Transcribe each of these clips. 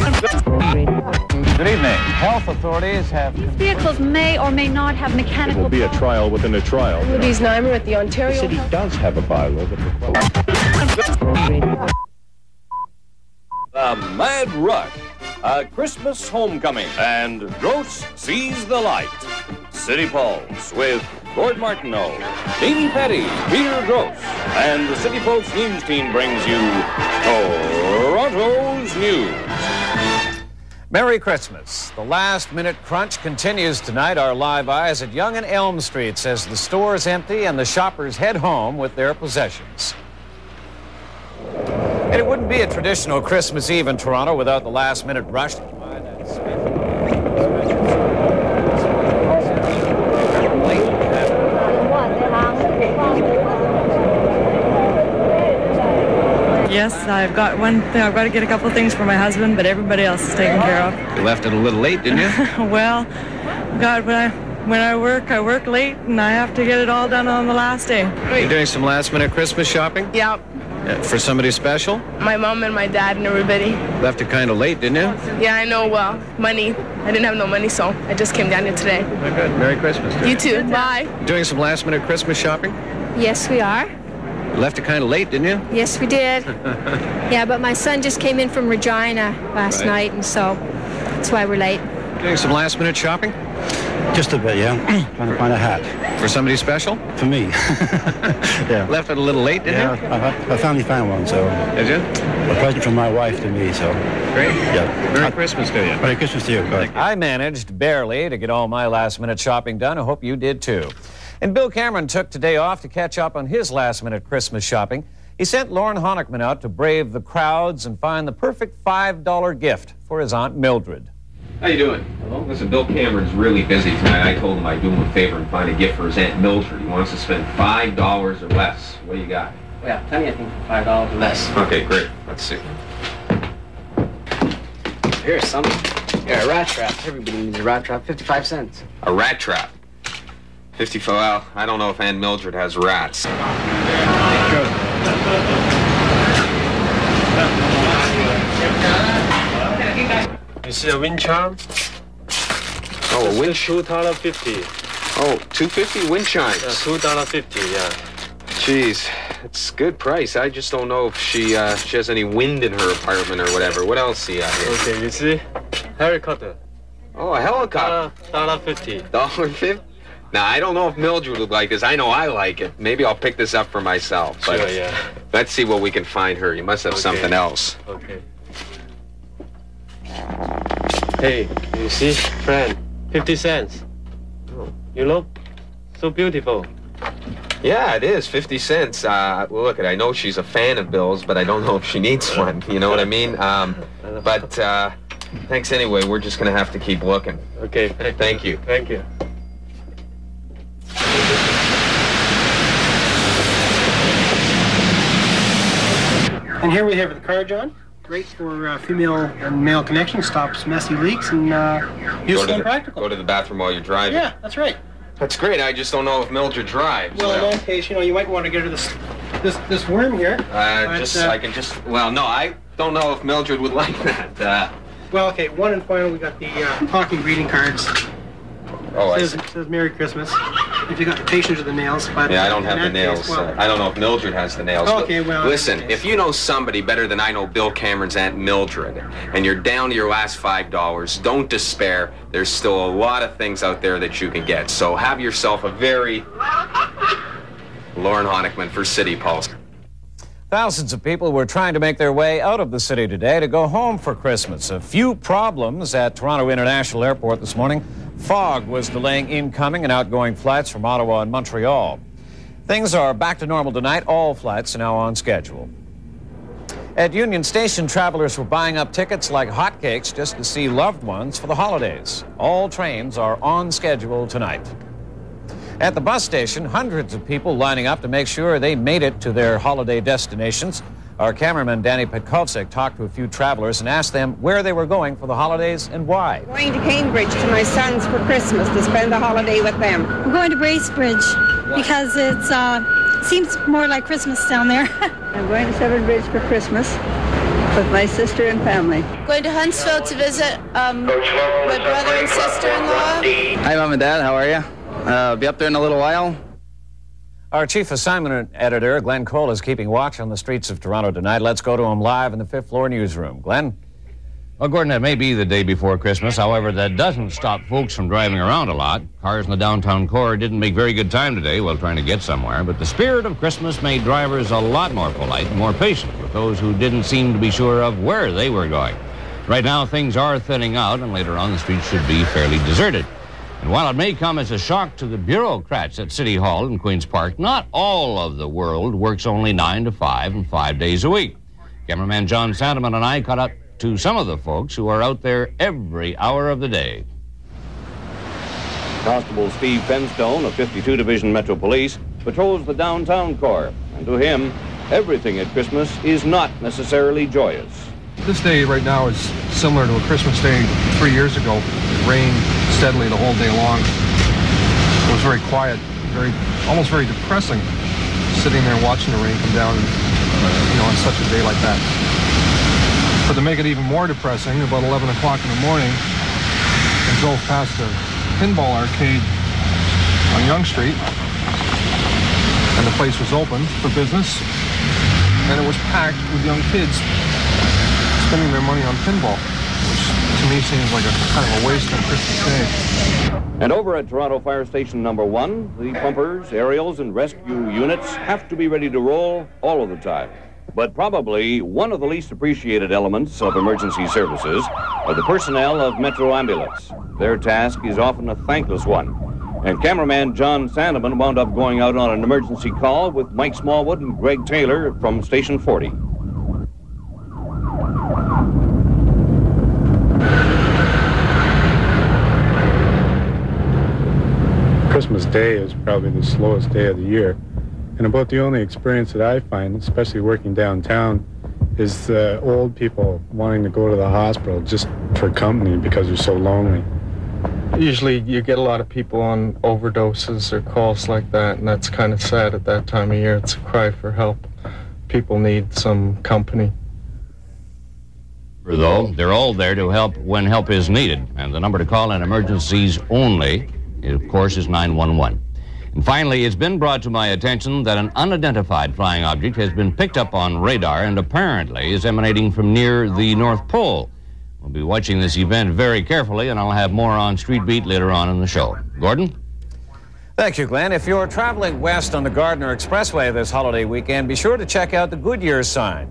Good evening. Health authorities have... These vehicles may or may not have mechanical... It will be a trial within a trial. Moody's Neimer at the Ontario... The city does have a bylaw that requires... The Mad Rush, a Christmas homecoming, and Gross Sees the Light. CityPulse with Gord Martineau, Amy Petty, Peter Gross, and the CityPulse News team brings you Toronto's News. Merry Christmas. The last-minute crunch continues tonight. Our live eyes at Yonge and Elm Streets as the stores empty and the shoppers head home with their possessions. And it wouldn't be a traditional Christmas Eve in Toronto without the last-minute rush to find that special... Yes, I've got one thing. I've got to get a couple of things for my husband, but everybody else is taken care of. You left it a little late, didn't you? Well, God, when I work late, and I have to get it all done on the last day. You're doing some last-minute Christmas shopping? Yeah, For somebody special? my mom and my dad and everybody. Left it kind of late, didn't you? Yeah, I know, well, money. I didn't have no money, so I just came down here today. Very good. Merry Christmas. You too, bye. Doing some last-minute Christmas shopping? Yes, we are. You left it kind of late, didn't you? Yes, we did. Yeah, but my son just came in from Regina last night, and so that's why we're late. Doing some last-minute shopping? Just a bit, yeah. Trying to find a hat. For somebody special? For me. Yeah. Left it a little late, didn't you? I finally found one, so... Did you? A present from my wife to me, so... Great. Yeah. Merry Christmas to you. Merry Christmas to you. I managed barely to get all my last-minute shopping done. I hope you did, too. And Bill Cameron took today off to catch up on his last-minute Christmas shopping. He sent Lauren Honickman out to brave the crowds and find the perfect $5 gift for his Aunt Mildred. How you doing? Hello? Listen, Bill Cameron's really busy tonight. I told him I'd do him a favor and find a gift for his Aunt Mildred. He wants to spend $5 or less. What do you got? Yeah, plenty, I think, $5 or less. Okay, great. Let's see. Here's something. Here, a rat trap. Everybody needs a rat trap. 55 cents. A rat trap. 55. Well, I don't know if Aunt Mildred has rats. You see a wind charm? Oh, a wind $2.50. Oh, $2.50 wind chimes. Yeah, $2.50, yeah. Jeez, it's a good price. I just don't know if she has any wind in her apartment or whatever. What else see out here? Okay, you see? Helicopter. Oh, a helicopter. $1.50. $1.50? Now, I don't know if Mildred would like this. I know I like it. Maybe I'll pick this up for myself. But sure, yeah. Let's see what we can find her. You must have something else. Okay. Hey, you see? Friend, 50 cents. Oh, you look so beautiful. Yeah, it is. 50 cents. Well, look, I know she's a fan of Bill's, but I don't know if she needs one. You know what I mean? Thanks anyway. We're just going to have to keep looking. Okay. Thank you. Thank you. And here we have the car, John. Great for female and male connection, stops messy leaks, and useful and practical. Go to the bathroom while you're driving. Yeah, that's right. That's great. I just don't know if Mildred drives. Well, in that case, you might want to get her this worm here. Well, no, I don't know if Mildred would like that. Well, okay, one and final, we got the talking greeting cards. Oh, it says Merry Christmas. If you got the patience or the nails, but yeah, I don't have the nails. I don't know if Mildred has the nails. Okay, well, listen, if you know somebody better than I know Bill Cameron's Aunt Mildred, and you're down to your last $5, don't despair. There's still a lot of things out there that you can get. So have yourself a very Lauren Honickman for CityPulse. Thousands of people were trying to make their way out of the city today to go home for Christmas. A few problems at Toronto International Airport this morning. Fog was delaying incoming and outgoing flights from Ottawa and Montreal. Things are back to normal tonight. All flights are now on schedule. At Union Station, travelers were buying up tickets like hotcakes just to see loved ones for the holidays. All trains are on schedule tonight. At the bus station, hundreds of people lining up to make sure they made it to their holiday destinations. Our cameraman, Danny Petkovsek, talked to a few travelers and asked them where they were going for the holidays and why. Going to Cambridge to my sons for Christmas to spend the holiday with them. We're going to Bracebridge because it seems more like Christmas down there. I'm going to Seven Bridge for Christmas. With my sister and family. Going to Huntsville to visit my brother and sister-in-law. Hi, Mom and Dad. How are you? Be up there in a little while. Our chief assignment editor, Glenn Cole, is keeping watch on the streets of Toronto tonight. Let's go to him live in the 5th floor newsroom. Glenn? Well, Gordon, it may be the day before Christmas. However, that doesn't stop folks from driving around a lot. Cars in the downtown core didn't make very good time today while trying to get somewhere. But the spirit of Christmas made drivers a lot more polite and more patient with those who didn't seem to be sure of where they were going. Right now, things are thinning out, and later on, the streets should be fairly deserted. And while it may come as a shock to the bureaucrats at City Hall in Queen's Park, not all of the world works only 9 to 5 and 5 days a week. Cameraman John Sandeman and I caught up to some of the folks who are out there every hour of the day. Constable Steve Fenstone of 52 Division Metro Police patrols the downtown core, and to him, everything at Christmas is not necessarily joyous. This day right now is similar to a Christmas day 3 years ago. It rained steadily the whole day long. It was very quiet, almost very depressing, sitting there watching the rain come down, on such a day like that. But to make it even more depressing, about 11 o'clock in the morning, I drove past a pinball arcade on Yonge Street, and the place was open for business, and it was packed with young kids spending their money on pinball, which to me seems like a kind of a waste on Christmas Day. And over at Toronto Fire Station number 1, the pumpers, aerials, and rescue units have to be ready to roll all of the time. But probably one of the least appreciated elements of emergency services are the personnel of Metro Ambulance. Their task is often a thankless one. And cameraman John Sandeman wound up going out on an emergency call with Mike Smallwood and Greg Taylor from Station 40. Christmas Day is probably the slowest day of the year. And about the only experience that I find, especially working downtown, is old people wanting to go to the hospital just for company because they're so lonely. Usually you get a lot of people on overdoses or calls like that, and that's kind of sad at that time of year. It's a cry for help. People need some company. Though, they're all there to help when help is needed, and the number to call in emergencies only, of course, is 911. And finally, it's been brought to my attention that an unidentified flying object has been picked up on radar and apparently is emanating from near the North Pole. We'll be watching this event very carefully, and I'll have more on Street Beat later on in the show. Gordon? Thank you, Glenn. If you're traveling west on the Gardner Expressway this holiday weekend, be sure to check out the Goodyear sign.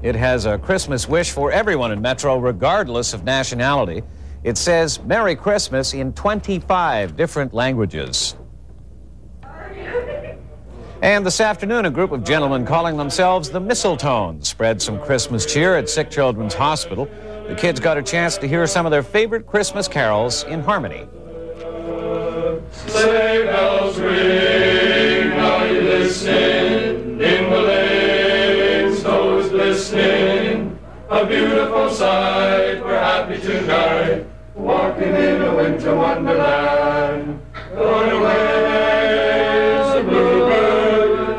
It has a Christmas wish for everyone in Metro, regardless of nationality. It says, Merry Christmas in 25 different languages. And this afternoon, a group of gentlemen calling themselves the Mistletones spread some Christmas cheer at Sick Children's Hospital. The kids got a chance to hear some of their favorite Christmas carols in harmony. Sleigh bells ring, are you listening? In the lane, snow is glistening. A beautiful sight, we're happy tonight. Walking in a winter wonderland. Going away is a bluebird.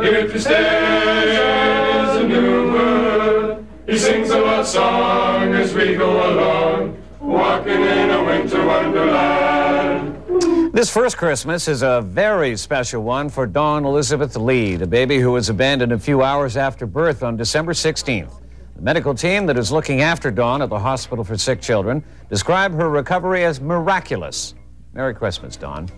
Here to stay is a new bird. He sings a love song as we go along. Walking in a winter wonderland. This first Christmas is a very special one for Dawn Elizabeth Lee, the baby who was abandoned a few hours after birth on December 16th. The medical team that is looking after Dawn at the Hospital for Sick Children described her recovery as miraculous. Merry Christmas, Dawn.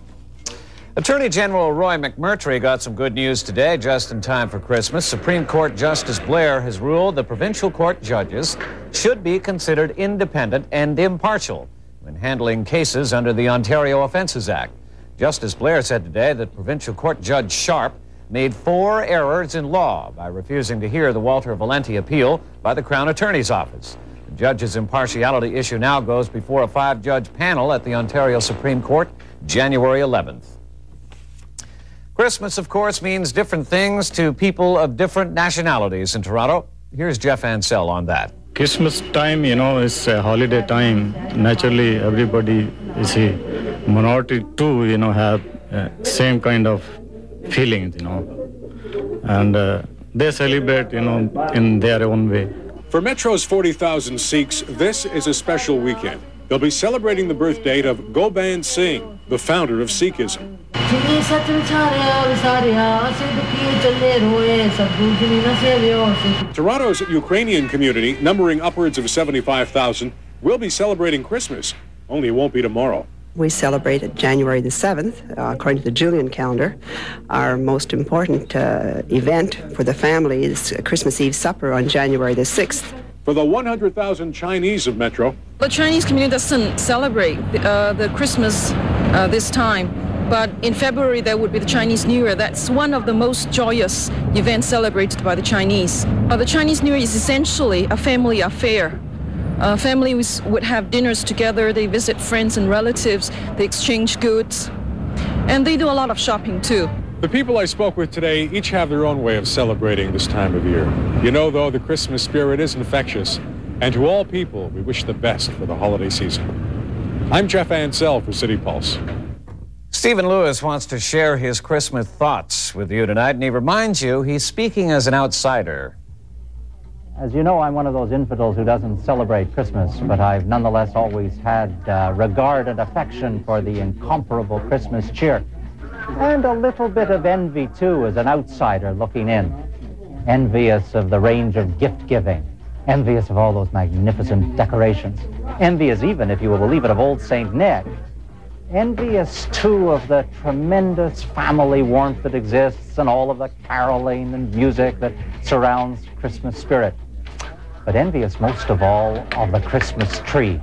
Attorney General Roy McMurtry got some good news today, just in time for Christmas. Supreme Court Justice Blair has ruled that provincial court judges should be considered independent and impartial when handling cases under the Ontario Offences Act. Justice Blair said today that Provincial Court Judge Sharp made 4 errors in law by refusing to hear the Walter Valenti appeal by the Crown Attorney's Office. The judge's impartiality issue now goes before a 5-judge panel at the Ontario Supreme Court January 11th. Christmas, of course, means different things to people of different nationalities in Toronto. Here's Jeff Ansell on that. Christmas time, is a holiday time. Naturally, everybody is a minority too, have same kind of feelings, and they celebrate, in their own way. For Metro's 40,000 Sikhs, this is a special weekend. They'll be celebrating the birth date of Gobind Singh, the founder of Sikhism. Toronto's Ukrainian community, numbering upwards of 75,000, will be celebrating Christmas, only it won't be tomorrow. We celebrated January the 7th, according to the Julian calendar. Our most important event for the family is Christmas Eve supper on January the 6th. For the 100,000 Chinese of Metro, The Chinese community doesn't celebrate the Christmas this time, but in February there would be the Chinese New Year. That's one of the most joyous events celebrated by the Chinese. The Chinese New Year is essentially a family affair. Families would have dinners together, they visit friends and relatives, they exchange goods, and they do a lot of shopping too. the people I spoke with today each have their own way of celebrating this time of year. You know, though, the Christmas spirit is infectious, and to all people, we wish the best for the holiday season. I'm Jeff Ansell for CityPulse. Stephen Lewis wants to share his Christmas thoughts with you tonight, and he reminds you he's speaking as an outsider. As you know, I'm one of those infidels who doesn't celebrate Christmas, but I've nonetheless always had regard and affection for the incomparable Christmas cheer. And a little bit of envy, too, as an outsider looking in. Envious of the range of gift-giving. Envious of all those magnificent decorations. Envious even, if you will believe it, of old St. Nick. Envious, too, of the tremendous family warmth that exists and all of the caroling and music that surrounds Christmas spirit. But envious most of all of the Christmas tree.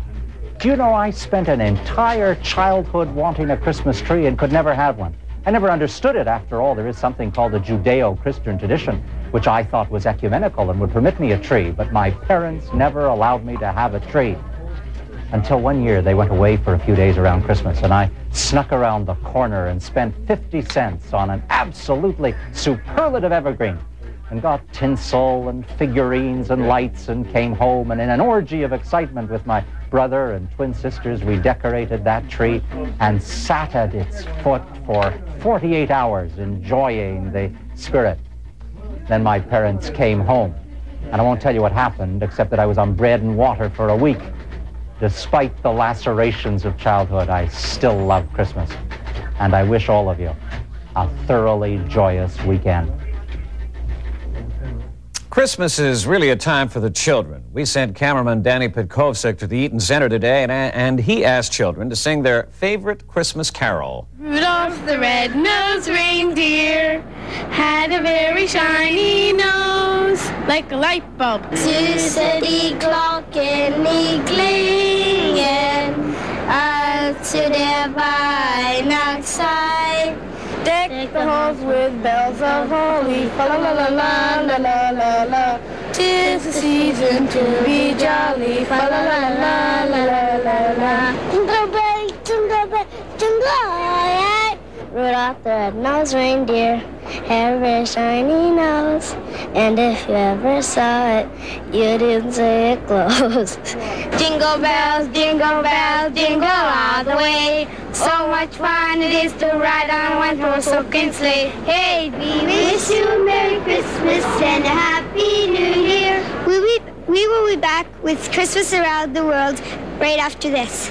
Do you know, I spent an entire childhood wanting a Christmas tree and could never have one. I never understood it. After all, there is something called the Judeo-Christian tradition, which I thought was ecumenical and would permit me a tree, but my parents never allowed me to have a tree. Until one year, they went away for a few days around Christmas, and I snuck around the corner and spent 50 cents on an absolutely superlative evergreen, and got tinsel and figurines and lights, and came home, and in an orgy of excitement with my brother and twin sisters, we decorated that tree and sat at its foot for 48 hours enjoying the spirit. Then my parents came home, and I won't tell you what happened, except that I was on bread and water for a week. Despite the lacerations of childhood, I still love Christmas, and I wish all of you a thoroughly joyous weekend. Christmas is really a time for the children. We sent cameraman Danny Pitkovsik to the Eaton Center today, and he asked children to sing their favorite Christmas carol. Rudolph the red-nosed reindeer had a very shiny nose, like a light bulb. Susedy klokken klingen, to der Weihnachtszeit. Deck the halls with bells of holly, fa la la la la la la la la. 'Tis the season to be jolly, fa la la la la la la la. Jingle bell, jingle bell, jingle all right. Rudolph the red-nosed reindeer had a very shiny nose, and if you ever saw it, you didn't see it close. Jingle bells, jingle all the way. So much fun it is to ride on one horse open sleigh. Hey, we wish you a Merry Christmas and a Happy New Year. We will be back with Christmas Around the World right after this.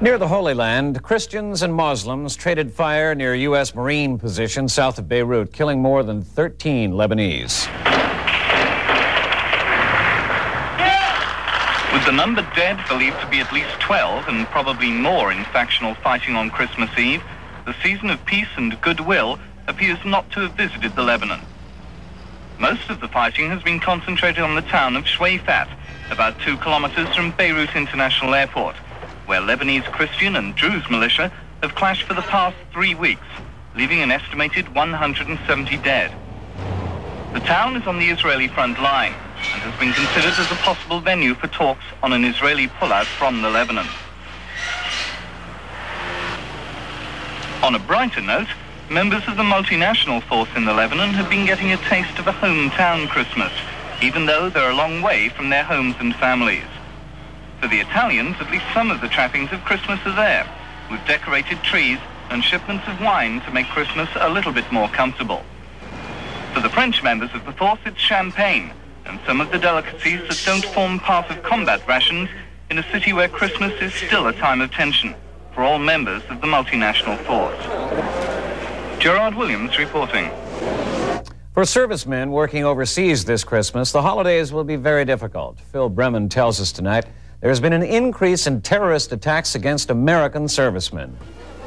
Near the Holy Land, Christians and Muslims traded fire near U.S. Marine positions south of Beirut, killing more than 13 Lebanese. With the number dead believed to be at least 12 and probably more in factional fighting on Christmas Eve, the season of peace and goodwill appears not to have visited the Lebanon. Most of the fighting has been concentrated on the town of Shweifat, about 2 kilometers from Beirut International Airport, where Lebanese Christian and Druze militia have clashed for the past 3 weeks, leaving an estimated 170 dead. The town is on the Israeli front line and has been considered as a possible venue for talks on an Israeli pullout from the Lebanon. On a brighter note, members of the multinational force in the Lebanon have been getting a taste of a hometown Christmas, even though they're a long way from their homes and families. For the Italians, at least some of the trappings of Christmas are there, with decorated trees and shipments of wine to make Christmas a little bit more comfortable. For the French members of the force, it's champagne and some of the delicacies that don't form part of combat rations in a city where Christmas is still a time of tension for all members of the multinational force. Gerard Williams reporting. For servicemen working overseas this Christmas, the holidays will be very difficult. Phil Bremen tells us tonight there's been an increase in terrorist attacks against American servicemen.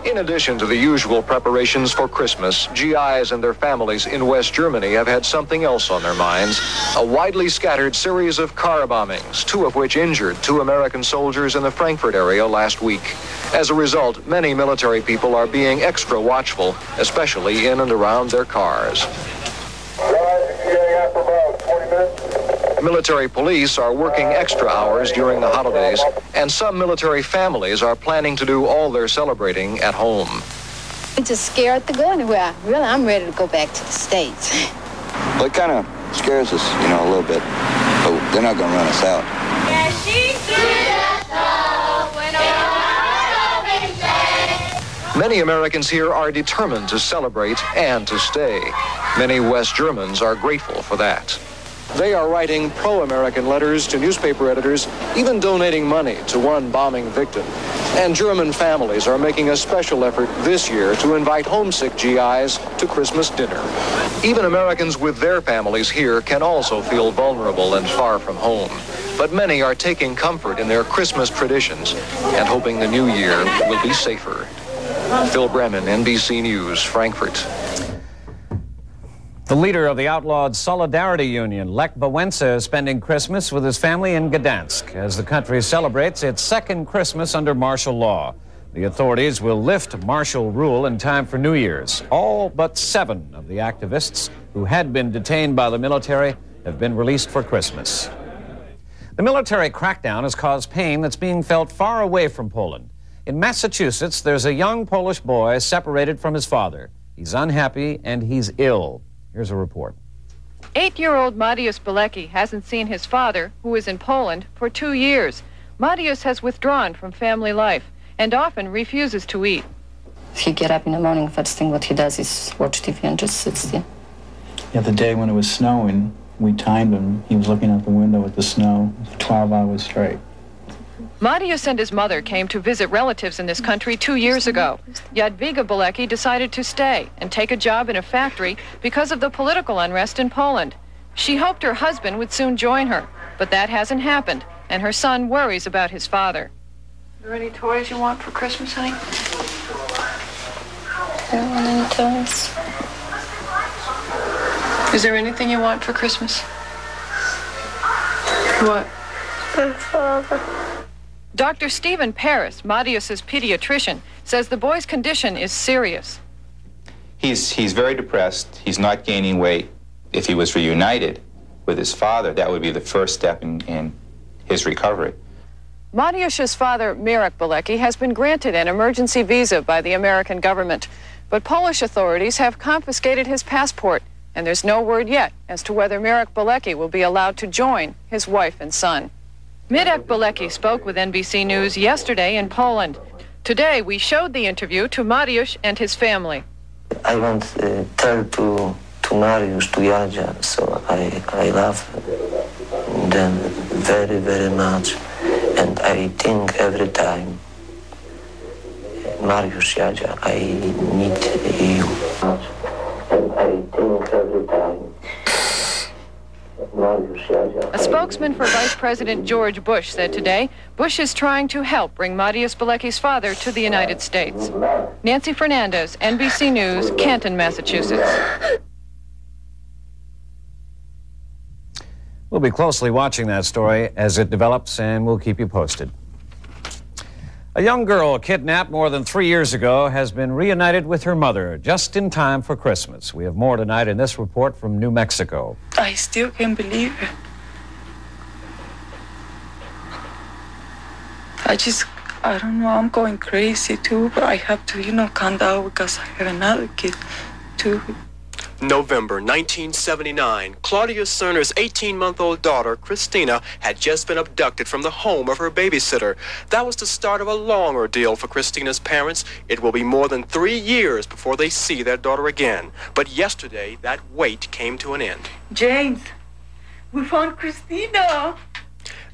In addition to the usual preparations for Christmas, GIs and their families in West Germany have had something else on their minds: a widely scattered series of car bombings, 2 of which injured 2 American soldiers in the Frankfurt area last week. As a result, many military people are being extra watchful, especially in and around their cars. Military police are working extra hours during the holidays, and some military families are planning to do all their celebrating at home. I'm just scared to go anywhere. Really, I'm ready to go back to the States. Well, it kind of scares us, you know, a little bit, but they're not going to run us out. Many Americans here are determined to celebrate and to stay. Many West Germans are grateful for that. They are writing pro-American letters to newspaper editors, even donating money to one bombing victim. And German families are making a special effort this year to invite homesick GIs to Christmas dinner. Even Americans with their families here can also feel vulnerable and far from home. But many are taking comfort in their Christmas traditions and hoping the new year will be safer. Phil Bremen, NBC News, Frankfurt. The leader of the outlawed Solidarity Union, Lech Wałęsa, is spending Christmas with his family in Gdansk as the country celebrates its second Christmas under martial law. The authorities will lift martial rule in time for New Year's. All but 7 of the activists who had been detained by the military have been released for Christmas. The military crackdown has caused pain that's being felt far away from Poland. In Massachusetts, there's a young Polish boy separated from his father. He's unhappy and he's ill. Here's a report. 8-year-old Mariusz Bilecki hasn't seen his father, who is in Poland, for 2 years. Mariusz has withdrawn from family life and often refuses to eat. He get up in the morning, first thing what he does is watch TV and just sits there. Yeah, the day when it was snowing, we timed him. He was looking out the window at the snow for 12 hours straight. Mariusz and his mother came to visit relatives in this country 2 years ago. Jadwiga Bilecki decided to stay and take a job in a factory because of the political unrest in Poland. She hoped her husband would soon join her, but that hasn't happened, and her son worries about his father. Are there any toys you want for Christmas, honey? I don't want any toys. Is there anything you want for Christmas? What? My father. Dr. Stephen Paris, Mariusz's pediatrician, says the boy's condition is serious. He's very depressed. He's not gaining weight. If he was reunited with his father, that would be the first step in his recovery. Mariusz's father, Mirek Bilecki, has been granted an emergency visa by the American government, but Polish authorities have confiscated his passport, and there's no word yet as to whether Mirek Bilecki will be allowed to join his wife and son. Mirek Bilecki spoke with NBC News yesterday in Poland. Today, we showed the interview to Mariusz and his family. I want to tell to Mariusz, to Jadzia, so I love them very, very much. And I think every time, Mariusz, Jadzia, I need you. And I think every time, A spokesman for Vice President George Bush said today Bush is trying to help bring Mariusz Bilecki's father to the United States. Nancy Fernandez, NBC News, Canton, Massachusetts. We'll be closely watching that story as it develops, and we'll keep you posted. A young girl kidnapped more than 3 years ago has been reunited with her mother just in time for Christmas. We have more tonight in this report from New Mexico. I still can't believe it. I don't know, I'm going crazy too, but I have to, calm down because I have another kid too. November 1979, Claudia Cerner's 18-month-old daughter, Christina, had just been abducted from the home of her babysitter. That was the start of a long ordeal for Christina's parents. It will be more than 3 years before they see their daughter again. But yesterday, that wait came to an end. James, we found Christina.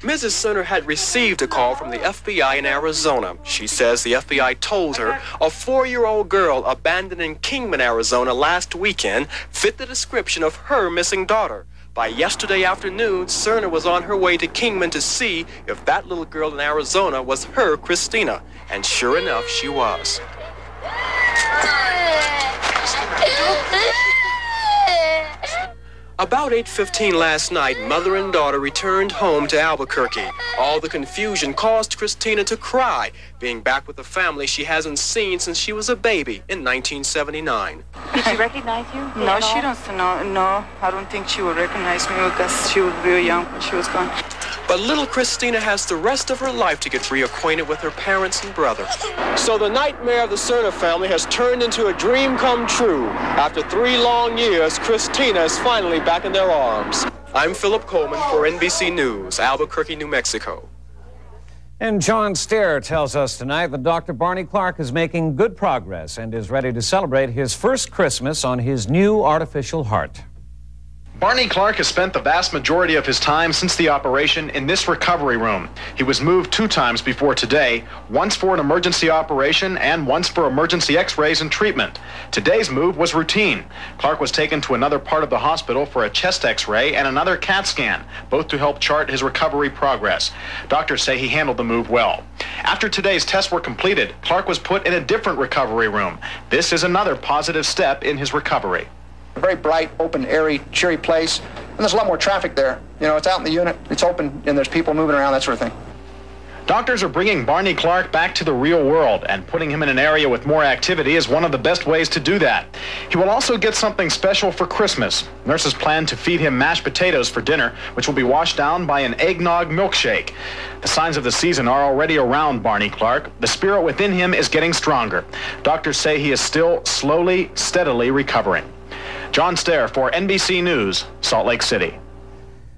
Mrs. Cerner had received a call from the FBI in Arizona. She says the FBI told her a 4-year-old girl abandoned in Kingman, Arizona last weekend fit the description of her missing daughter. By yesterday afternoon, Cerner was on her way to Kingman to see if that little girl in Arizona was her Christina. And sure enough, she was. About 8:15 last night, mother and daughter returned home to Albuquerque. All the confusion caused Christina to cry, being back with a family she hasn't seen since she was a baby in 1979. Did she recognize you? No, she doesn't know. No, I don't think she would recognize me because she was real young when she was gone. But little Christina has the rest of her life to get reacquainted with her parents and brother. So the nightmare of the Cerner family has turned into a dream come true. After 3 long years, Christina is finally back in their arms. I'm Philip Coleman for NBC News, Albuquerque, New Mexico. And John Stair tells us tonight that Dr. Barney Clark is making good progress and is ready to celebrate his first Christmas on his new artificial heart. Barney Clark has spent the vast majority of his time since the operation in this recovery room. He was moved 2 times before today, once for an emergency operation and once for emergency x-rays and treatment. Today's move was routine. Clark was taken to another part of the hospital for a chest x-ray and another CAT scan, both to help chart his recovery progress. Doctors say he handled the move well. After today's tests were completed, Clark was put in a different recovery room. This is another positive step in his recovery. A very bright, open, airy, cheery place. And there's a lot more traffic there. You know, it's out in the unit, it's open, and there's people moving around, that sort of thing. Doctors are bringing Barney Clark back to the real world, and putting him in an area with more activity is one of the best ways to do that. He will also get something special for Christmas. Nurses plan to feed him mashed potatoes for dinner, which will be washed down by an eggnog milkshake. The signs of the season are already around Barney Clark. The spirit within him is getting stronger. Doctors say he is still slowly, steadily recovering. John Stair for NBC News, Salt Lake City.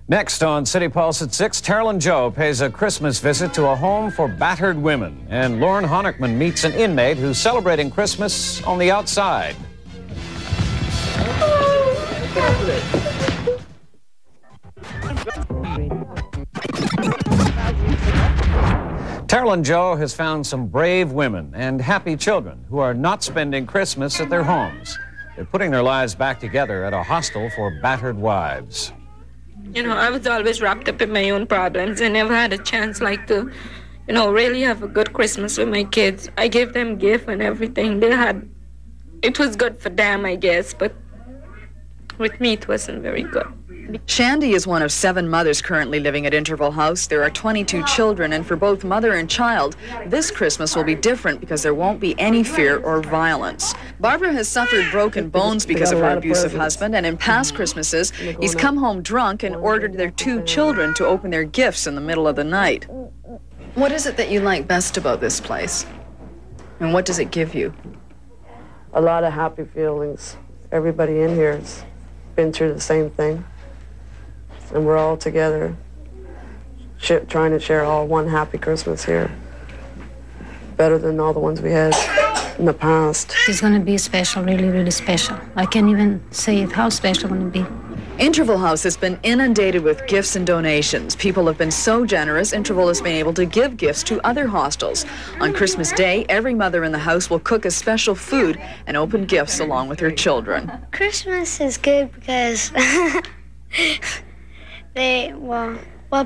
Next on CityPulse at 6, Carolyn Joe pays a Christmas visit to a home for battered women. And Lauren Honickman meets an inmate who's celebrating Christmas on the outside. Carolyn Joe has found some brave women and happy children who are not spending Christmas at their homes. They're putting their lives back together at a hostel for battered wives. You know, I was always wrapped up in my own problems. I never had a chance to, really have a good Christmas with my kids. I gave them gifts and everything. It was good for them, I guess, but with me it wasn't very good. Shandy is one of 7 mothers currently living at Interval House. There are 22 children, and for both mother and child, this Christmas will be different because there won't be any fear or violence. Barbara has suffered broken bones because of her abusive husband, and in past Christmases, he's come home drunk and ordered their 2 children to open their gifts in the middle of the night. What is it that you like best about this place? And what does it give you? A lot of happy feelings. Everybody in here has been through the same thing. And we're all together, trying to share all one happy Christmas here. Better than all the ones we had in the past. It's going to be special, really, really special. I can't even say it, how special it's going to be. Interval House has been inundated with gifts and donations. People have been so generous, Interval has been able to give gifts to other hostels. On Christmas Day, every mother in the house will cook a special food and open gifts along with her children. Christmas is good because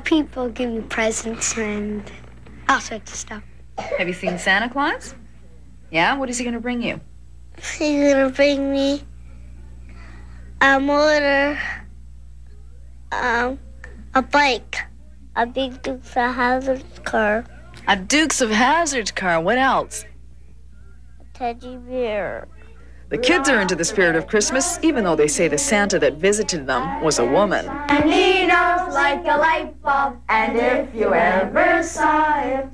people give you presents and all sorts of stuff. Have you seen Santa Claus? Yeah? What is he going to bring you? He's going to bring me a motor, a bike, a big Dukes of Hazzard car. A Dukes of Hazzard car. What else? A teddy bear. The kids are into the spirit of Christmas, even though they say the Santa that visited them was a woman. And he knows like a light bulb, and if you ever saw it,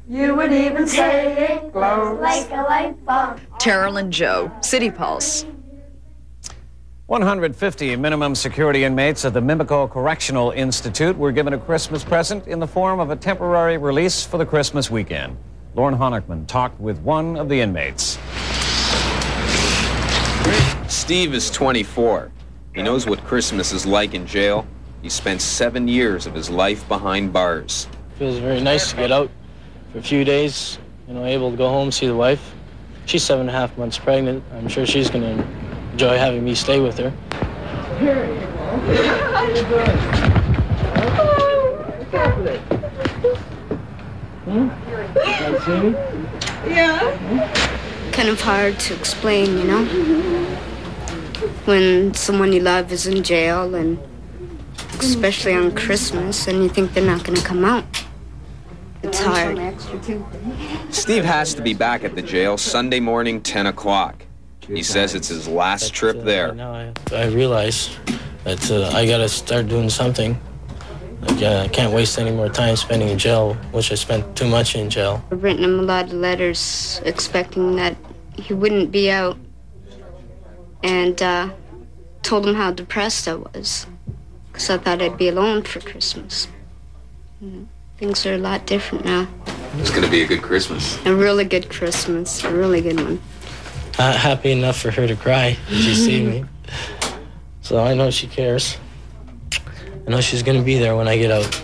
you would even say it glows like a light bulb. Carolyn Joe, CityPulse. 150 minimum security inmates at the Mimico Correctional Institute were given a Christmas present in the form of a temporary release for the Christmas weekend. Lorne Honickman talked with one of the inmates. Steve is 24. He knows what Christmas is like in jail. He spent 7 years of his life behind bars. Feels very nice to get out for a few days, able to go home, see the wife. She's 7.5 months pregnant. I'm sure she's going to enjoy having me stay with her. Here you go. How you doing? Nice seeing you? Yeah. Kind of hard to explain, when someone you love is in jail, and especially on Christmas, and you think they're not going to come out. It's hard. Steve has to be back at the jail Sunday morning, 10 o'clock. He says it's his last trip there. Now I realize that I got to start doing something. I can't waste any more time spending in jail, which I spent too much in jail. I've written him a lot of letters expecting that he wouldn't be out, and told him how depressed I was, because I thought I'd be alone for Christmas. Things are a lot different now. It's going to be a good Christmas. A really good Christmas, a really good one. Happy enough for her to cry when she sees me. So I know she cares. I know she's going to be there when I get out.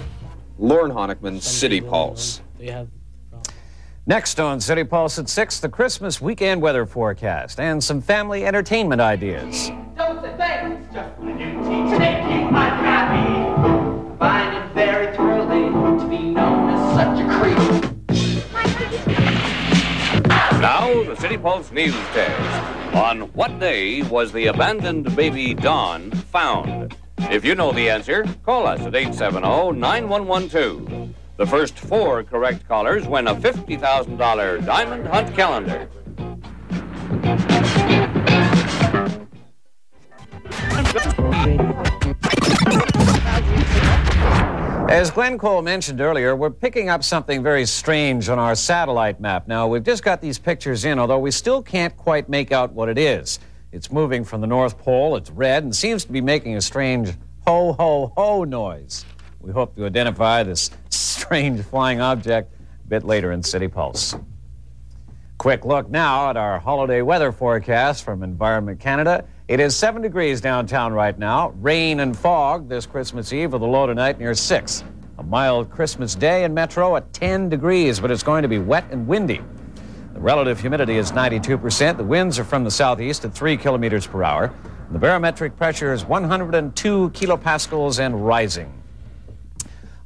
Lorne Honickman, CityPulse. Next on CityPulse at 6, the Christmas weekend weather forecast and some family entertainment ideas. Don't say thanks, just when you teach, make you unhappy. Find it very thrilling to be known as such a creep. Now, the CityPulse news test. On what day was the abandoned baby Dawn found? If you know the answer, call us at 870-9112. The first 4 correct callers win a $50,000 Diamond Hunt calendar. As Glenn Cole mentioned earlier, we're picking up something very strange on our satellite map. Now, we've just got these pictures in, although we still can't quite make out what it is. It's moving from the North Pole, it's red, and seems to be making a strange ho, ho, ho noise. We hope to identify this strange flying object a bit later in CityPulse. Quick look now at our holiday weather forecast from Environment Canada. It is 7 degrees downtown right now. Rain and fog this Christmas Eve with a low tonight near 6. A mild Christmas day in Metro at 10 degrees, but it's going to be wet and windy. The relative humidity is 92%. The winds are from the southeast at 3 kilometers per hour. And the barometric pressure is 102 kilopascals and rising.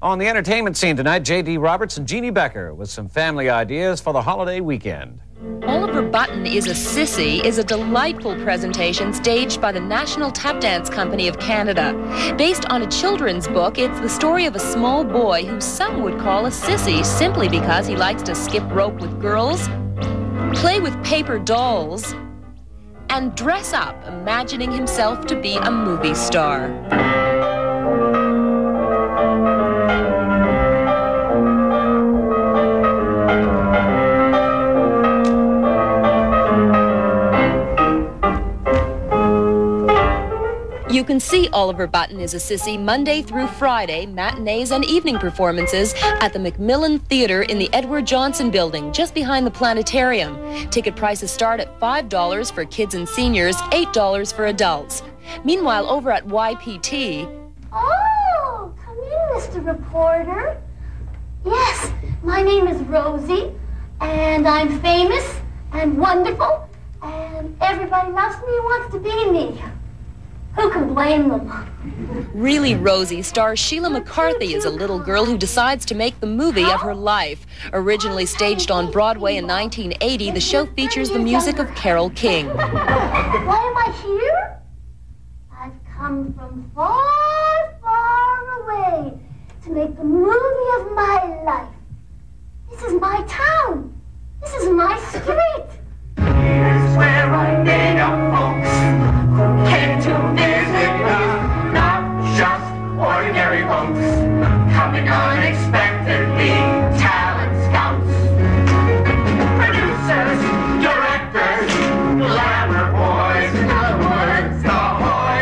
On the entertainment scene tonight, J.D. Roberts and Jeannie Becker with some family ideas for the holiday weekend. Oliver Button is a Sissy is a delightful presentation staged by the National Tap Dance Company of Canada. Based on a children's book, it's the story of a small boy who some would call a sissy simply because he likes to skip rope with girls, play with paper dolls, and dress up, imagining himself to be a movie star. You can see Oliver Button is a Sissy Monday through Friday, matinees and evening performances at the Macmillan Theatre in the Edward Johnson Building, just behind the planetarium. Ticket prices start at $5 for kids and seniors, $8 for adults. Meanwhile, over at YPT... Oh, come in, Mr. Reporter. Yes, my name is Rosie, and I'm famous and wonderful, and everybody loves me and wants to be me. Who can blame them? Really Rosie stars Sheila McCarthy as a little girl who decides to make the movie of her life. Originally staged on Broadway in 1980, the show features the music of Carole King. Why am I here? I've come from far, far away to make the movie of my life. This is my town. This is my street. Here's where I made up folks who came to visit me, not just ordinary folks coming unexpectedly, talent scouts, producers, directors, glamour boys, in other words, the whole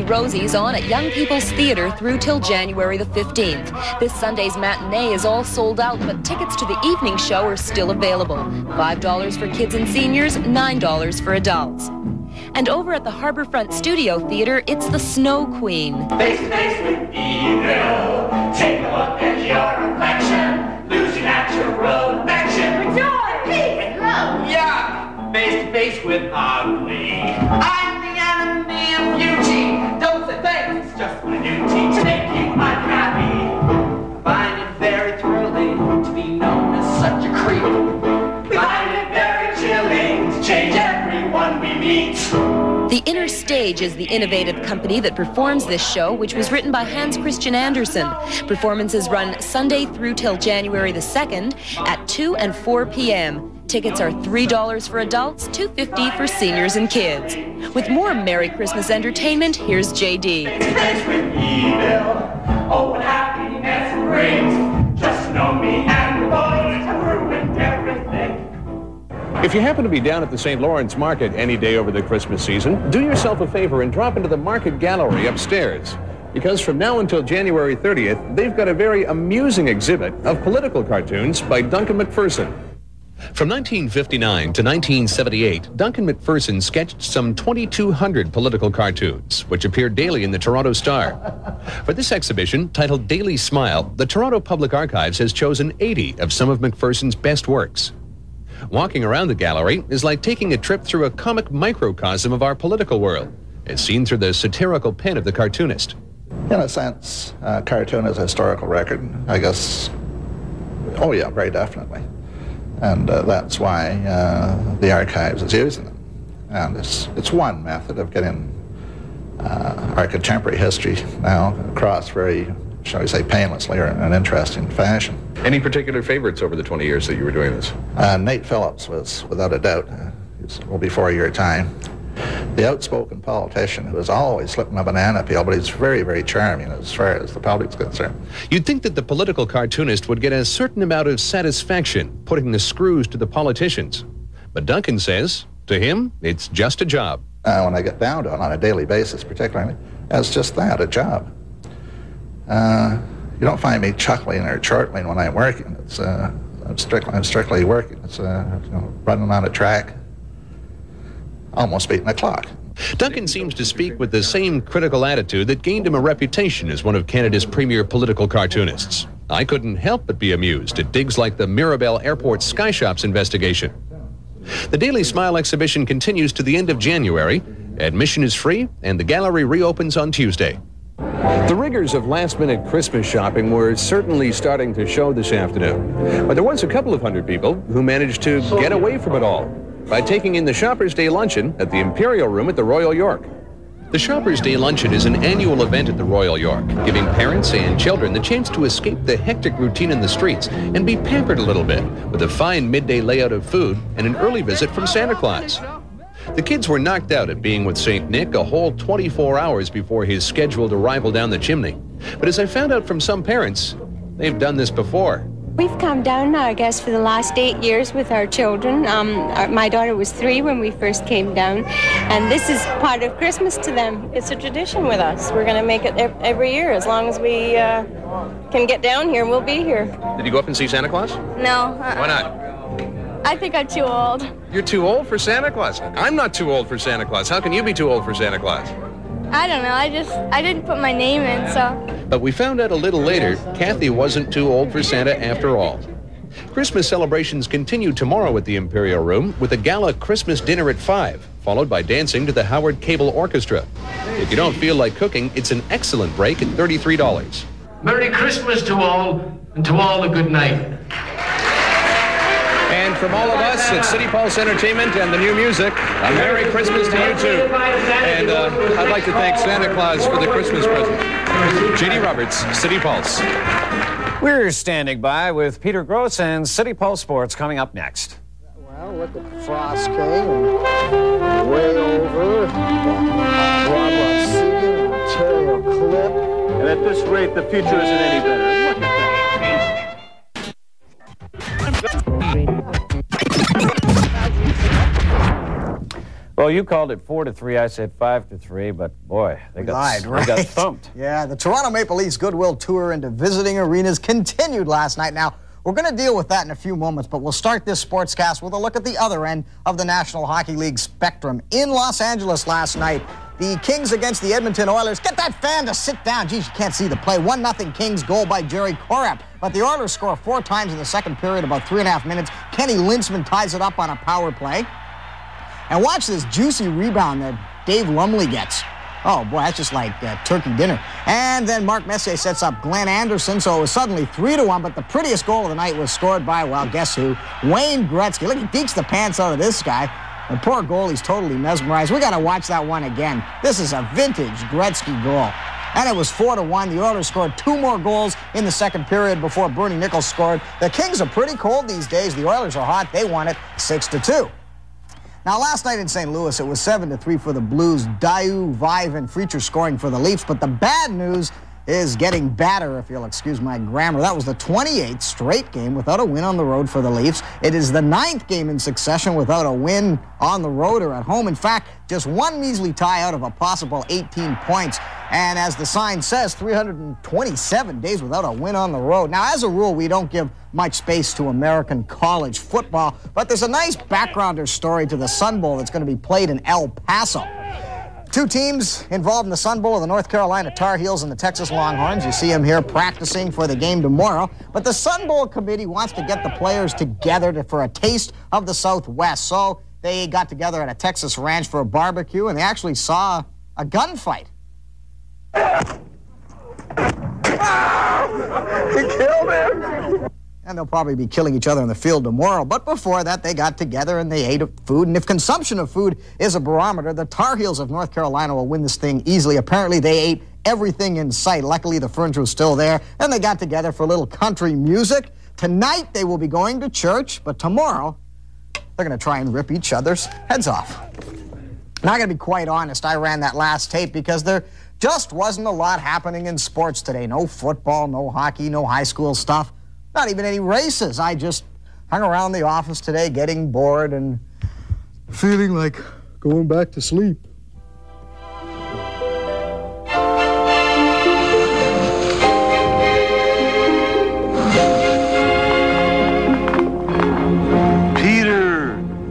Rosie's on at Young People's Theatre through till January the 15th. This Sunday's matinee is all sold out, but tickets to the evening show are still available. $5 for kids and seniors, $9 for adults. And over at the Harbourfront Studio Theatre, it's the Snow Queen. Face to face with evil. Take a look at your reflection. Losing at your road affection. Joy, peace, and love. Yeah. Face to face with ugly. I'm the enemy of beauty. Don't say thanks, it's just my duty to make you unhappy. I find it very thrilling to be known as such a creep. We find it very chilling to change everyone we meet. The Inner Stage is the innovative company that performs this show, which was written by Hans Christian Andersen. Performances run Sunday through till January the 2nd at 2 and 4 p.m. Tickets are $3 for adults, $2.50 for seniors and kids. With more Merry Christmas entertainment, here's JD. Face with evil. Oh, what happiness brings. Just know me and the boys have ruined everything. If you happen to be down at the St. Lawrence Market any day over the Christmas season, do yourself a favor and drop into the Market Gallery upstairs. Because from now until January 30th, they've got a very amusing exhibit of political cartoons by Duncan McPherson. From 1959 to 1978, Duncan McPherson sketched some 2,200 political cartoons, which appeared daily in the Toronto Star. For this exhibition, titled Daily Smile, the Toronto Public Archives has chosen 80 of some of McPherson's best works. Walking around the gallery is like taking a trip through a comic microcosm of our political world, as seen through the satirical pen of the cartoonist. In a sense, cartoon is a historical record, I guess. Oh yeah, very definitely. And that's why the archives is using them. And it's one method of getting our contemporary history now across very, shall we say, painlessly or in an interesting fashion. Any particular favorites over the 20 years that you were doing this? Nate Phillips was, without a doubt, well before your time. The outspoken politician who is always slipping a banana peel, but he's very, very charming as far as the public's concerned. You'd think that the political cartoonist would get a certain amount of satisfaction putting the screws to the politicians. But Duncan says, to him, it's just a job. When I get down to it on a daily basis particularly, it's just that, a job. You don't find me chuckling or chortling when I'm working. It's, I'm strictly working. It's running on a track, almost beating the clock. Duncan seems to speak with the same critical attitude that gained him a reputation as one of Canada's premier political cartoonists. I couldn't help but be amused at digs like the Mirabel Airport Sky Shops investigation. The Daily Smile exhibition continues to the end of January. Admission is free, and the gallery reopens on Tuesday. The rigors of last-minute Christmas shopping were certainly starting to show this afternoon. But there was a couple of hundred people who managed to get away from it all by taking in the Shoppers' Day Luncheon at the Imperial Room at the Royal York. The Shoppers' Day Luncheon is an annual event at the Royal York, giving parents and children the chance to escape the hectic routine in the streets and be pampered a little bit with a fine midday layout of food and an early visit from Santa Claus. The kids were knocked out at being with St. Nick a whole 24 hours before his scheduled arrival down the chimney. But as I found out from some parents, they've done this before. We've come down now, I guess, for the last 8 years with our children. My daughter was 3 when we first came down, and this is part of Christmas to them. It's a tradition with us. We're going to make it every year. As long as we can get down here, we'll be here. Did you go up and see Santa Claus? No. Why not? I think I'm too old. You're too old for Santa Claus? I'm not too old for Santa Claus. How can you be too old for Santa Claus? I don't know. I didn't put my name in, so. But we found out a little later, Kathy wasn't too old for Santa after all. Christmas celebrations continue tomorrow at the Imperial Room with a gala Christmas dinner at 5, followed by dancing to the Howard Cable Orchestra. If you don't feel like cooking, it's an excellent break at $33. Merry Christmas to all, and to all a good night. And from all of us at CityPulse Entertainment and the new music, a Merry Christmas to you too. And I'd like to thank Santa Claus for the Christmas present. J.D. Roberts, CityPulse. We're standing by with Peter Gross and CityPulse Sports coming up next. Well, look at Frost K and way over. Broadway Seagan, Ontario Clip. And at this rate, the future isn't any better. Look at that. Well, Oh, you called it 4-3. I said 5-3, but boy, they got thumped. Yeah, the Toronto Maple Leafs goodwill tour into visiting arenas continued last night. Now, we're going to deal with that in a few moments, but we'll start this sportscast with a look at the other end of the National Hockey League spectrum. In Los Angeles last night, the Kings against the Edmonton Oilers. Get that fan to sit down. Geez, you can't see the play. 1-0 Kings, goal by Jerry Korab. But the Oilers score 4 times in the second period, about 3.5 minutes. Kenny Linseman ties it up on a power play. And watch this juicy rebound that Dave Lumley gets. Oh, boy, that's just like turkey dinner. And then Mark Messier sets up Glenn Anderson, so it was suddenly 3-1, but the prettiest goal of the night was scored by, well, guess who? Wayne Gretzky. Look, he dekes the pants out of this guy. The poor goalie's totally mesmerized. We got to watch that one again. This is a vintage Gretzky goal. And it was 4-1. The Oilers scored 2 more goals in the second period before Bernie Nichols scored. The Kings are pretty cold these days. The Oilers are hot. They won it 6-2. Now, last night in St. Louis, it was 7-3 for the Blues. Dayu, Vive, and Freacher scoring for the Leafs. But the bad news is getting badder, if you'll excuse my grammar. That was the 28th straight game without a win on the road for the Leafs. It is the 9th game in succession without a win on the road or at home. In fact, just one measly tie out of a possible 18 points. And as the sign says, 327 days without a win on the road. Now, as a rule, we don't give much space to American college football, but there's a nice backgrounder story to the Sun Bowl that's going to be played in El Paso. 2 teams involved in the Sun Bowl are the North Carolina Tar Heels and the Texas Longhorns. You see them here practicing for the game tomorrow. But the Sun Bowl committee wants to get the players together for a taste of the Southwest. So they got together at a Texas ranch for a barbecue, and they actually saw a gunfight. He killed him! And they'll probably be killing each other in the field tomorrow. But before that, they got together and they ate food. And if consumption of food is a barometer, the Tar Heels of North Carolina will win this thing easily. Apparently, they ate everything in sight. Luckily, the furniture was still there. And they got together for a little country music. Tonight, they will be going to church. But tomorrow, they're going to try and rip each other's heads off. Now, I got to be quite honest. I ran that last tape because there just wasn't a lot happening in sports today. No football, no hockey, no high school stuff. Not even any races. I just hung around the office today getting bored and feeling like going back to sleep.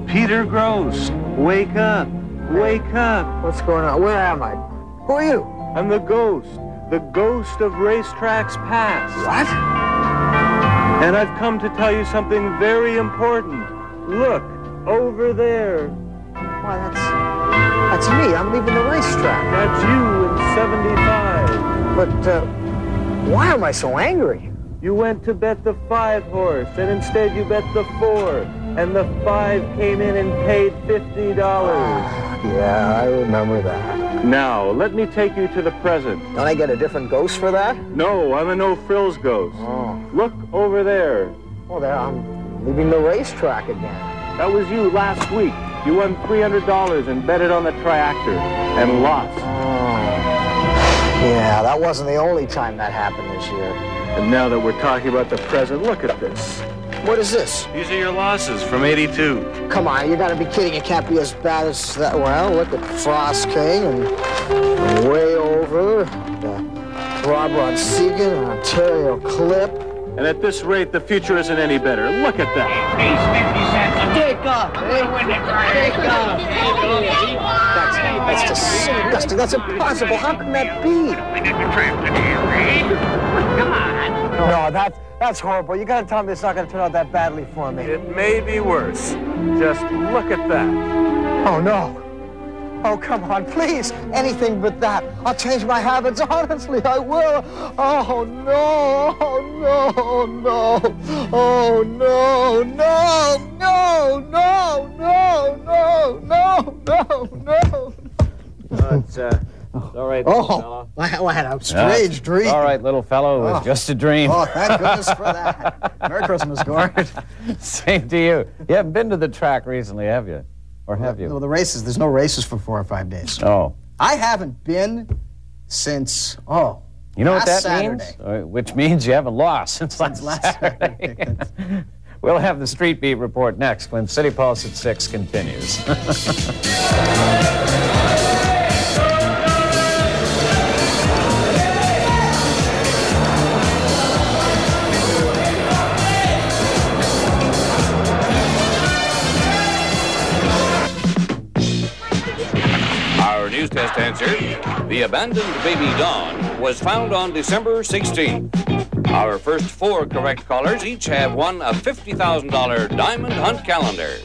Peter Gross, wake up, wake up. What's going on? Where am I? Who are you? I'm the ghost of Racetrack's past. What? And I've come to tell you something very important. Look, over there. Why, that's me. I'm leaving the racetrack. That's you in 75. But, why am I so angry? You went to bet the 5 horse, and instead you bet the 4. And the 5 came in and paid $50. Yeah, I remember that. Now, let me take you to the present. Don't I get a different ghost for that? No, I'm a no-frills ghost. Oh. Look over there. Oh, there, I'm leaving the racetrack again. That was you last week. You won $300 and bet it on the triactor and lost. Oh. Yeah, that wasn't the only time that happened this year. And now that we're talking about the present, look at this. What is this? These are your losses from 82. Come on, you gotta be kidding. It can't be as bad as that. Well, look at Frost King and Way Over, Rob Rodsigan, and Ontario Clip. And at this rate, the future isn't any better. Look at that. Take off! Take off! That's disgusting. That's impossible. How can that be? Come on. No, that's horrible. You gotta tell me it's not gonna turn out that badly for me. It may be worse. Just look at that. Oh, no. Oh, come on, please. Anything but that. I'll change my habits. Honestly, I will. Oh, no. Oh, no, no. Oh, no, no, no, no, no, no, no, no, no. It's all right, little fellow. I had a strange dream. All right, little fellow. It was just a dream. Oh, thank goodness for that. Merry Christmas, Gord. Same to you. You haven't been to the track recently, have you? Or have you? No, the races. There's no races for 4 or 5 days. Oh. I haven't been since, you know what that Saturday. means? Which means you haven't lost since last Saturday. We'll have the Street Beat report next when City Pulse at 6 continues. Our news test answer: the abandoned baby Dawn was found on December 16th. Our first 4 correct callers each have won a $50,000 Diamond Hunt calendar.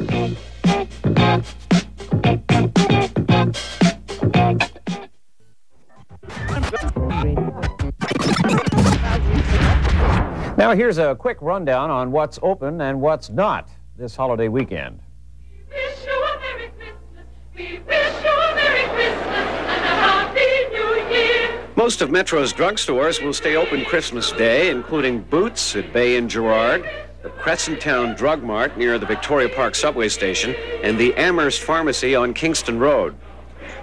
Now here's a quick rundown on what's open and what's not this holiday weekend. Most of Metro's drugstores will stay open Christmas Day, including Boots at Bay and Girard, the Crescent Town Drug Mart near the Victoria Park subway station, and the Amherst Pharmacy on Kingston Road.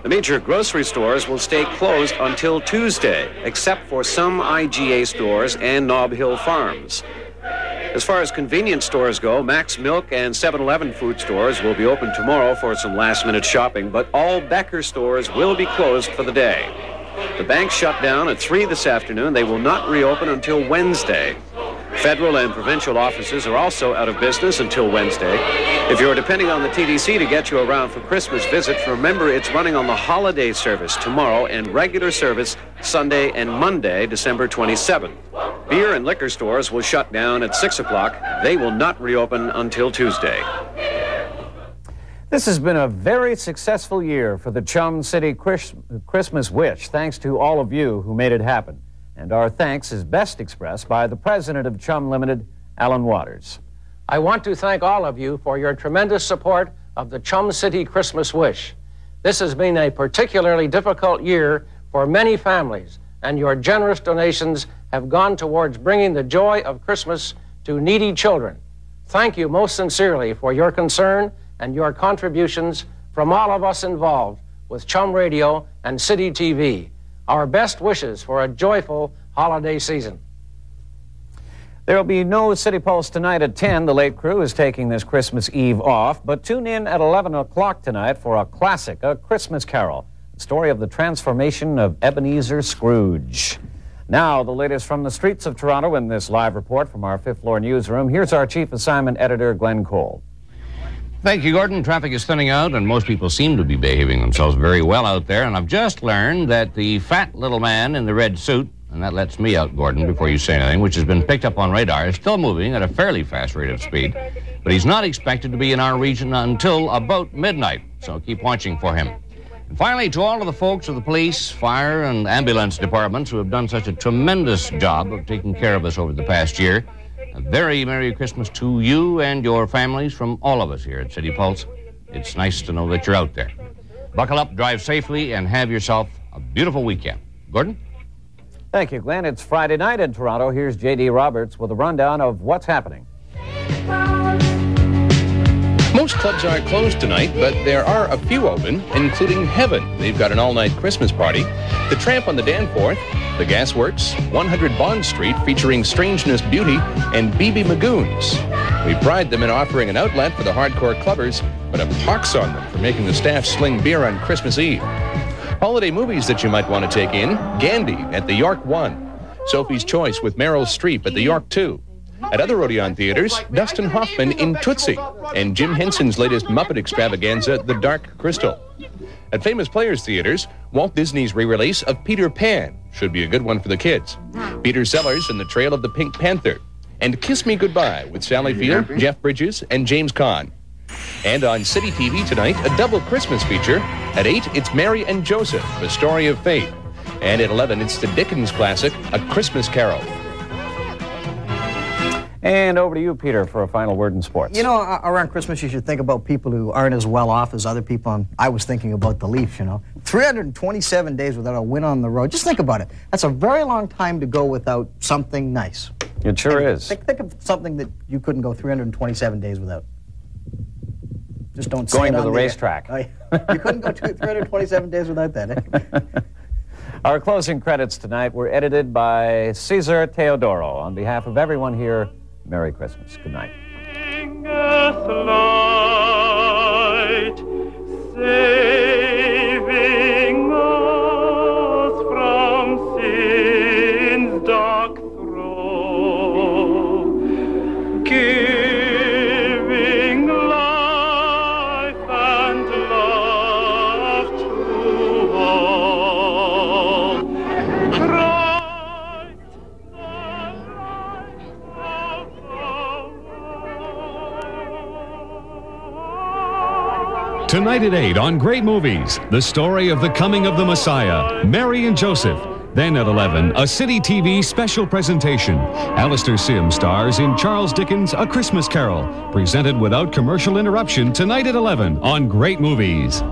The major grocery stores will stay closed until Tuesday, except for some IGA stores and Nob Hill Farms. As far as convenience stores go, Max Milk and 7-Eleven food stores will be open tomorrow for some last-minute shopping, but all Becker stores will be closed for the day. The bank shut down at 3 this afternoon. They will not reopen until Wednesday. Federal and provincial offices are also out of business until Wednesday. If you're depending on the TDC to get you around for Christmas visits, remember it's running on the holiday service tomorrow and regular service Sunday and Monday, December 27th. Beer and liquor stores will shut down at 6 o'clock. They will not reopen until Tuesday. This has been a very successful year for the Chum City Christmas Wish, thanks to all of you who made it happen. And our thanks is best expressed by the president of Chum Limited, Alan Waters. I want to thank all of you for your tremendous support of the Chum City Christmas Wish. This has been a particularly difficult year for many families, and your generous donations have gone towards bringing the joy of Christmas to needy children. Thank you most sincerely for your concern and your contributions from all of us involved with Chum Radio and City TV. Our best wishes for a joyful holiday season. There will be no City Pulse tonight at 10. The late crew is taking this Christmas Eve off, but tune in at 11 o'clock tonight for a classic, A Christmas Carol, the story of the transformation of Ebenezer Scrooge. Now, the latest from the streets of Toronto in this live report from our fifth-floor newsroom. Here's our chief assignment editor, Glenn Cole. Thank you, Gordon. Traffic is thinning out, and most people seem to be behaving themselves very well out there. And I've just learned that the fat little man in the red suit, and that lets me out, Gordon, before you say anything, which has been picked up on radar, is still moving at a fairly fast rate of speed. But he's not expected to be in our region until about midnight, so keep watching for him. And finally, to all of the folks of the police, fire, and ambulance departments who have done such a tremendous job of taking care of us over the past year, a very Merry Christmas to you and your families from all of us here at City Pulse. It's nice to know that you're out there. Buckle up, drive safely, and have yourself a beautiful weekend. Gordon? Thank you, Glenn. It's Friday night in Toronto. Here's J.D. Roberts with a rundown of what's happening. Most clubs are closed tonight, but there are a few open, including Heaven. They've got an all-night Christmas party. The Tramp on the Danforth, the Gasworks, 100 Bond Street featuring Strangeness Beauty, and BB Magoons. We pride them in offering an outlet for the hardcore clubbers, but a pox on them for making the staff sling beer on Christmas Eve. Holiday movies that you might want to take in: Gandhi at the York 1, Sophie's Choice with Meryl Streep at the York 2. At other Odeon theaters, Dustin Hoffman in Tootsie, and Jim Henson's latest Muppet extravaganza, The Dark Crystal. At Famous Players Theaters, Walt Disney's re-release of Peter Pan should be a good one for the kids. Peter Sellers and the Trail of the Pink Panther, and Kiss Me Goodbye with Sally Field, Jeff Bridges, and James Caan. And on City TV tonight, a double Christmas feature. At 8, it's Mary and Joseph, A Story of Faith. And at 11, it's the Dickens classic, A Christmas Carol. And over to you, Peter, for a final word in sports. You know, around Christmas, you should think about people who aren't as well off as other people. I was thinking about the Leafs, you know. 327 days without a win on the road. Just think about it. That's a very long time to go without something nice. It sure is. Think of something that you couldn't go 327 days without. Just don't say going it to the on racetrack. You couldn't go 327 days without that, eh? Our closing credits tonight were edited by Cesar Teodoro. On behalf of everyone here, Merry Christmas. Good night. light, saving us from sin's dark throe, giving life and love to all. Christ, the light of Tonight at 8 on Great Movies, the story of the coming of the Messiah, Mary and Joseph. Then at 11, a City TV special presentation. Alistair Sim stars in Charles Dickens' A Christmas Carol, presented without commercial interruption tonight at 11 on Great Movies.